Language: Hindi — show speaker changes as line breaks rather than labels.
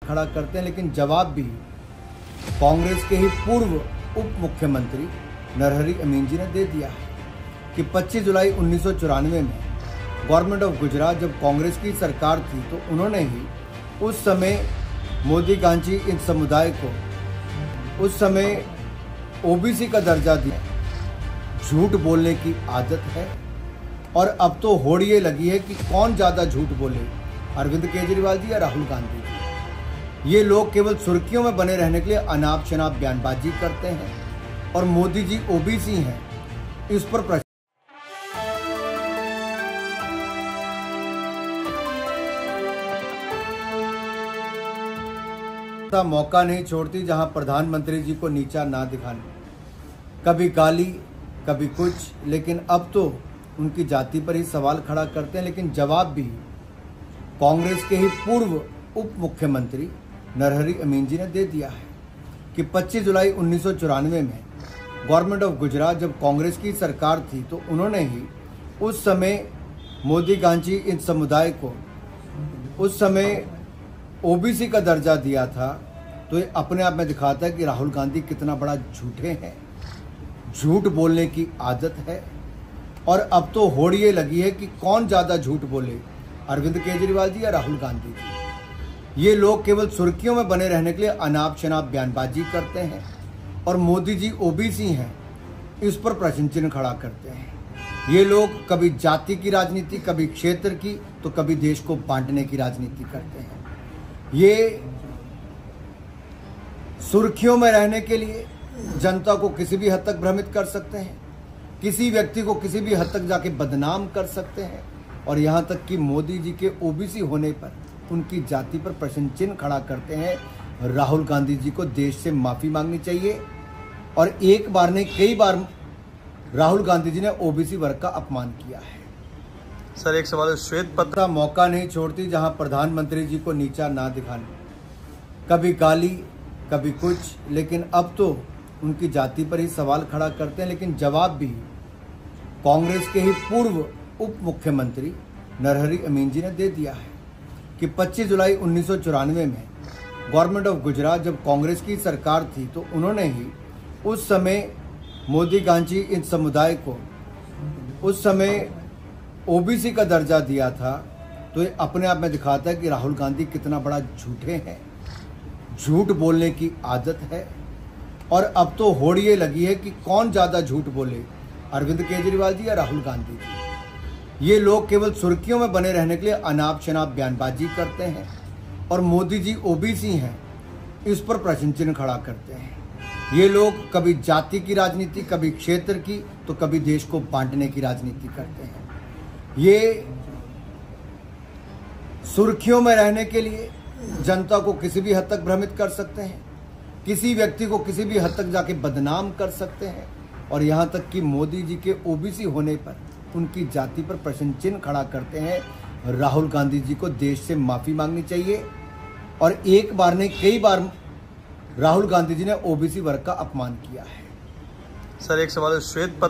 खड़ा करते हैं, लेकिन जवाब भी कांग्रेस के ही पूर्व उप मुख्यमंत्री नरहरि अमीन जी ने दे दिया है कि 25 जुलाई 1994 में गवर्नमेंट ऑफ गुजरात जब कांग्रेस की सरकार थी तो उन्होंने ही उस समय मोदी गांधी इन समुदाय को उस समय ओबीसी का दर्जा दिया। झूठ बोलने की आदत है और अब तो होड़ ये लगी है कि कौन ज्यादा झूठ बोले, अरविंद केजरीवाल जी या राहुल गांधी जी। ये लोग केवल सुर्खियों में बने रहने के लिए अनाप शनाप बयानबाजी करते हैं और मोदी जी ओबीसी हैं, इस पर प्रश्न मौका नहीं छोड़ती जहां प्रधानमंत्री जी को नीचा ना दिखाने, कभी गाली कभी कुछ, लेकिन अब तो उनकी जाति पर ही सवाल खड़ा करते हैं। लेकिन जवाब भी कांग्रेस के ही पूर्व उप मुख्यमंत्री नरहरि अमीन जी ने दे दिया है कि 25 जुलाई 1994 में गवर्नमेंट ऑफ गुजरात जब कांग्रेस की सरकार थी तो उन्होंने ही उस समय मोदी गांधी इन समुदाय को उस समय ओबीसी का दर्जा दिया था। तो ये अपने आप में दिखाता है कि राहुल गांधी कितना बड़ा झूठे हैं। झूठ बोलने की आदत है और अब तो होड़ ये लगी है कि कौन ज्यादा झूठ बोले, अरविंद केजरीवाल जी या राहुल गांधी जी। ये लोग केवल सुर्खियों में बने रहने के लिए अनाप शनाप बयानबाजी करते हैं और मोदी जी ओबीसी हैं, इस पर प्रश्न चिन्ह खड़ा करते हैं। ये लोग कभी जाति की राजनीति, कभी क्षेत्र की, तो कभी देश को बांटने की राजनीति करते हैं। ये सुर्खियों में रहने के लिए जनता को किसी भी हद तक भ्रमित कर सकते हैं, किसी व्यक्ति को किसी भी हद तक जाके बदनाम कर सकते हैं और यहाँ तक कि मोदी जी के ओबीसी होने पर उनकी जाति पर प्रश्न चिन्ह खड़ा करते हैं। राहुल गांधी जी को देश से माफी मांगनी चाहिए और एक बार नहीं कई बार राहुल गांधी जी ने ओबीसी वर्ग का अपमान किया है।
सर एक सवाल, श्वेत पत्र
मौका नहीं छोड़ती जहां प्रधानमंत्री जी को नीचा ना दिखाने, कभी गाली कभी कुछ, लेकिन अब तो उनकी जाति पर ही सवाल खड़ा करते हैं। लेकिन जवाब भी कांग्रेस के ही पूर्व उप मुख्यमंत्री नरहरि अमीन जी ने दे दिया है कि 25 जुलाई 1994 में गवर्नमेंट ऑफ गुजरात जब कांग्रेस की सरकार थी तो उन्होंने ही उस समय मोदी गांधी इन समुदाय को उस समय ओबीसी का दर्जा दिया था। तो ये अपने आप में दिखाता है कि राहुल गांधी कितना बड़ा झूठे हैं। झूठ बोलने की आदत है और अब तो होड़ ये लगी है कि कौन ज्यादा झूठ बोले, अरविंद केजरीवाल जी या राहुल गांधी जी। ये लोग केवल सुर्खियों में बने रहने के लिए अनाप शनाप बयानबाजी करते हैं और मोदी जी ओबीसी हैं, इस पर प्रश्न चिन्ह खड़ा करते हैं। ये लोग कभी जाति की राजनीति, कभी क्षेत्र की, तो कभी देश को बांटने की राजनीति करते हैं। ये सुर्खियों में रहने के लिए जनता को किसी भी हद तक भ्रमित कर सकते हैं, किसी व्यक्ति को किसी भी हद तक जाके बदनाम कर सकते हैं और यहाँ तक कि मोदी जी के ओबीसी होने पर उनकी जाति पर प्रश्न चिन्ह खड़ा करते हैं। राहुल गांधी जी को देश से माफी मांगनी चाहिए और एक बार नहीं कई बार राहुल गांधी जी ने ओबीसी वर्ग का अपमान किया है।
सर एक सवाल, श्वेत पत्र